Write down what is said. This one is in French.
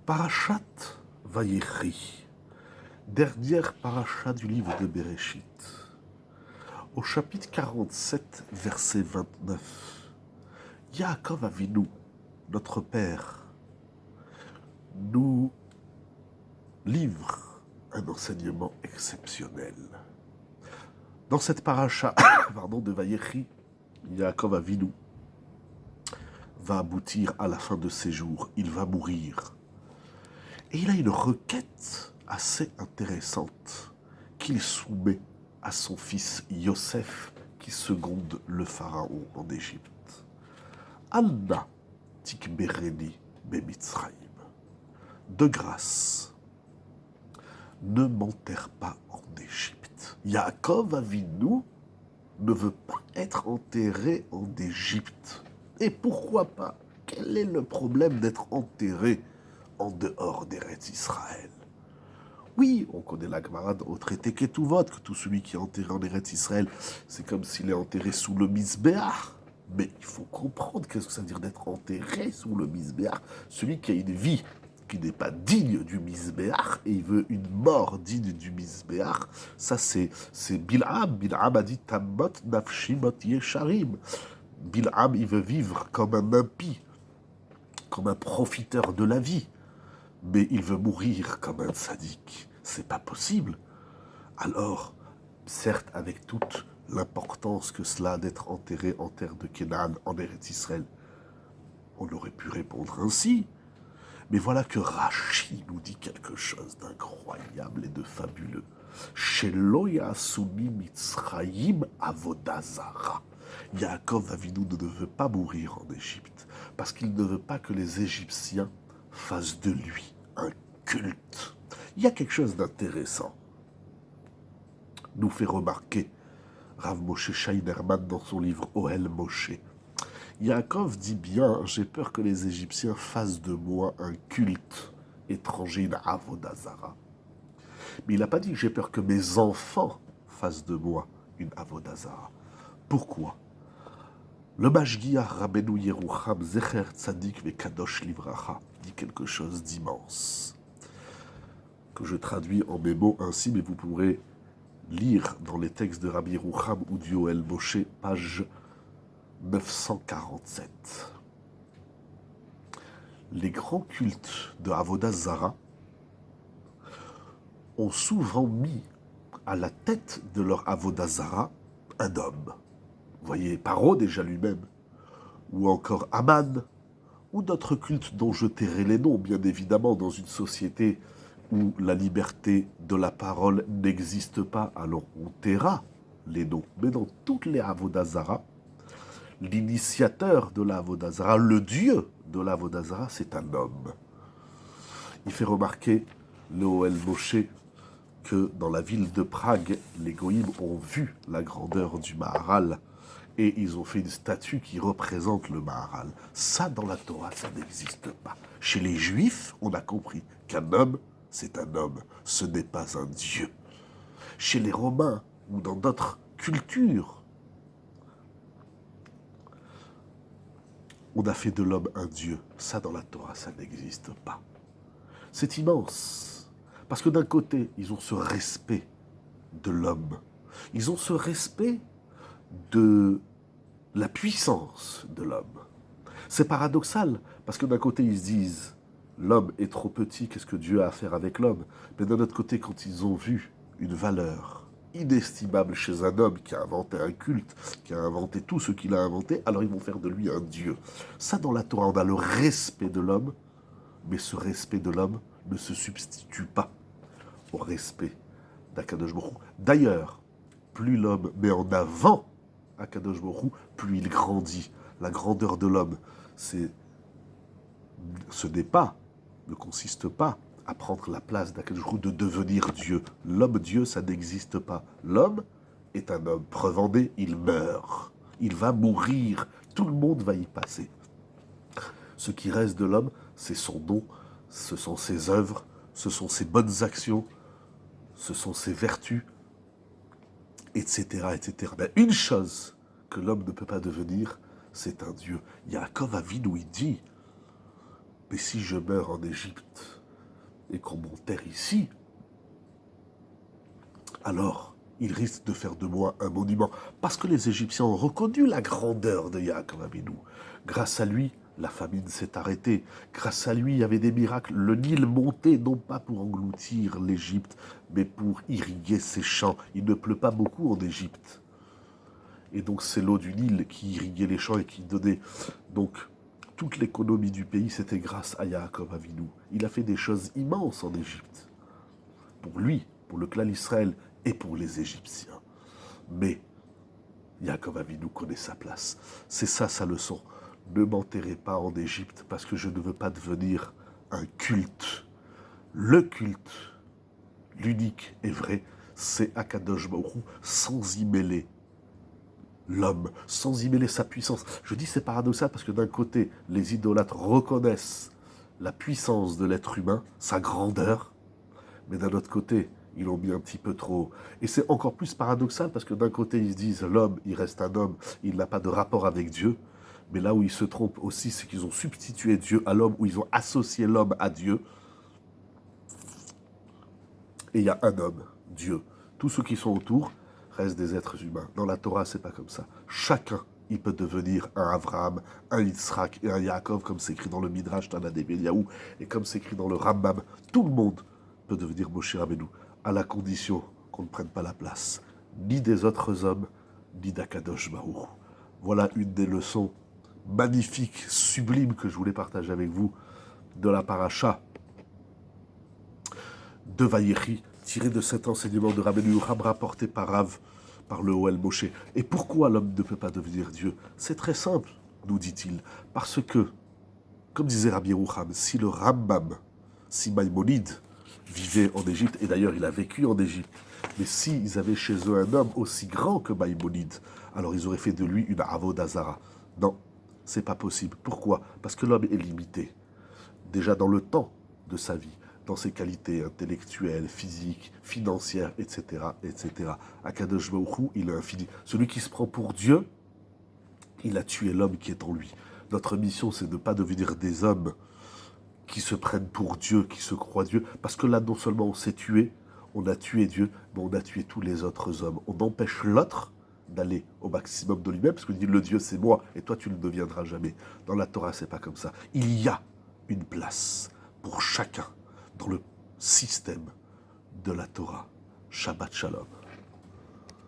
Parashat Vayechi, dernière paracha du livre de Bereshit. Au chapitre 47, verset 29, Yaakov Avinu, notre père, nous livre un enseignement exceptionnel. Dans cette paracha de Vayechi, Yaakov Avinu va aboutir à la fin de ses jours, il va mourir. Et il a une requête assez intéressante qu'il soumet à son fils Yosef, qui seconde le pharaon en Égypte. Alna tikbereni bemitzraïm. De grâce, ne m'enterre pas en Égypte. Yaakov Avinu ne veut pas être enterré en Égypte. Et pourquoi pas? Quel est le problème d'être enterré en dehors d'Eretz Israël? Oui, on connaît la Gemara au traité Ketuvot, que tout celui qui est enterré en Eretz Israël, c'est comme s'il est enterré sous le Mizbeach. Mais il faut comprendre qu'est-ce que ça veut dire d'être enterré sous le Mizbeach. Celui qui a une vie qui n'est pas digne du Mizbeach, et il veut une mort digne du Mizbeach, ça c'est Bil'am. Bil'am a dit Tamot nafshimot yesharim. Bil'am, il veut vivre comme un impie, comme un profiteur de la vie. Mais il veut mourir comme un sadique. C'est pas possible. Alors, certes, avec toute l'importance que cela a d'être enterré en terre de Canaan, en Eretz Israël, on aurait pu répondre ainsi. Mais voilà que Rashi nous dit quelque chose d'incroyable et de fabuleux. Shelo yasuni mitzrayim avodazara. Yaakov Avinu ne veut pas mourir en Égypte, parce qu'il ne veut pas que les Égyptiens fasse de lui un culte. Il y a quelque chose d'intéressant, nous fait remarquer Rav Moshe Scheinerman dans son livre Ohel Moshe. Yaakov dit bien, j'ai peur que les Égyptiens fassent de moi un culte étranger, une avodazara. Mais il n'a pas dit, j'ai peur que mes enfants fassent de moi une avodazara. Pourquoi? Le Mashgiach Rabbeinu Yerucham Zecher Tzadik Vekadosh Livracha dit quelque chose d'immense, que je traduis en mes mots ainsi, mais vous pourrez lire dans les textes de Rabbi Yerucham ou du Ohel Moshe, page 947. Les grands cultes de Avodah Zara ont souvent mis à la tête de leur Avodah Zara un homme. Vous voyez, Paro déjà lui-même, ou encore Aman, ou d'autres cultes dont je tairai les noms, bien évidemment, dans une société où la liberté de la parole n'existe pas, alors on taira les noms. Mais dans toutes les Avodah Zara, l'initiateur de la Avodah Zara, le dieu de la Avodah Zara, c'est un homme. Il fait remarquer le Ohel Moshe que dans la ville de Prague, les Goïms ont vu la grandeur du Maharal, et ils ont fait une statue qui représente le Maharal. Ça, dans la Torah, ça n'existe pas. Chez les Juifs, on a compris qu'un homme, c'est un homme, ce n'est pas un dieu. Chez les Romains, ou dans d'autres cultures, on a fait de l'homme un dieu. Ça, dans la Torah, ça n'existe pas. C'est immense. Parce que d'un côté, ils ont ce respect de l'homme. Ils ont ce respect de la puissance de l'homme. C'est paradoxal, parce que d'un côté, ils se disent l'homme est trop petit, qu'est-ce que Dieu a à faire avec l'homme? Mais d'un autre côté, quand ils ont vu une valeur inestimable chez un homme qui a inventé un culte, qui a inventé tout ce qu'il a inventé, alors ils vont faire de lui un Dieu. Ça, dans la Torah, on a le respect de l'homme, mais ce respect de l'homme ne se substitue pas au respect d'Akadosh Baruch Hu. D'ailleurs, plus l'homme met en avant Akadosh Baruch Hu, plus il grandit. La grandeur de l'homme, ne consiste pas à prendre la place d'Akadosh Baruch Hu, de devenir Dieu. L'homme Dieu, ça n'existe pas. L'homme est un homme. Preuve en est, il meurt. Il va mourir. Tout le monde va y passer. Ce qui reste de l'homme, c'est son nom, ce sont ses œuvres, ce sont ses bonnes actions, ce sont ses vertus, etc., etc. Mais une chose que l'homme ne peut pas devenir, c'est un Dieu. Yaakov Avinu, il dit, mais si je meurs en Égypte, et qu'on m'enterre ici, alors il risque de faire de moi un monument. Parce que les Égyptiens ont reconnu la grandeur de Yaakov Avinu. Grâce à lui, la famine s'est arrêtée. Grâce à lui, il y avait des miracles. Le Nil montait, non pas pour engloutir l'Égypte, mais pour irriguer ses champs. Il ne pleut pas beaucoup en Égypte. Et donc c'est l'eau du Nil qui irriguait les champs et qui donnait. Donc toute l'économie du pays, c'était grâce à Yaakov Avinu. Il a fait des choses immenses en Égypte. Pour lui, pour le clan d'Israël et pour les Égyptiens. Mais Yaakov Avinu connaît sa place. C'est ça sa leçon. Ne m'enterrez pas en Égypte parce que je ne veux pas devenir un culte. Le culte, l'unique et vrai, c'est Akadosh Baruch Hu, sans y mêler l'homme, sans y mêler sa puissance. Je dis c'est paradoxal parce que d'un côté, les idolâtres reconnaissent la puissance de l'être humain, sa grandeur, mais d'un autre côté, ils l'ont mis un petit peu trop. Et c'est encore plus paradoxal parce que d'un côté, ils se disent l'homme, il reste un homme, il n'a pas de rapport avec Dieu. Mais là où ils se trompent aussi, c'est qu'ils ont substitué Dieu à l'homme, où ils ont associé l'homme à Dieu. Et il y a un homme, Dieu. Tous ceux qui sont autour restent des êtres humains. Dans la Torah, c'est pas comme ça. Chacun, il peut devenir un Avraham, un Yitzhak et un Yaakov, comme c'est écrit dans le Midrash Tana d'Eliyahu, et comme c'est écrit dans le Rambam. Tout le monde peut devenir Moshe Rabbeinu, à la condition qu'on ne prenne pas la place, ni des autres hommes, ni d'Akadosh Baruch. Voilà une des leçons magnifiques, sublimes que je voulais partager avec vous de la paracha de Vayechi, tiré de cet enseignement de Rabbeinu Yocham rapporté par Rav, par le Ohel Moshe. Et pourquoi l'homme ne peut pas devenir Dieu? C'est très simple, nous dit-il, parce que, comme disait Rabbi Yocham, si le Rambam, si Maïmonide vivait en Égypte, et d'ailleurs il a vécu en Égypte, mais s'ils avaient chez eux un homme aussi grand que Maïmonide, alors ils auraient fait de lui une Avodah Zara. Non, c'est pas possible. Pourquoi? Parce que l'homme est limité. Déjà dans le temps de sa vie, dans ses qualités intellectuelles, physiques, financières, etc., etc. Akadosh Baruch Hu, il est infini. Celui qui se prend pour Dieu, il a tué l'homme qui est en lui. Notre mission, c'est de ne pas devenir des hommes qui se prennent pour Dieu, qui se croient Dieu, parce que là, non seulement on s'est tué, on a tué Dieu, mais on a tué tous les autres hommes. On empêche l'autre d'aller au maximum de lui-même, parce qu'on dit le Dieu c'est moi, et toi tu ne le deviendras jamais. Dans la Torah, c'est pas comme ça. Il y a une place pour chacun dans le système de la Torah. Shabbat Shalom.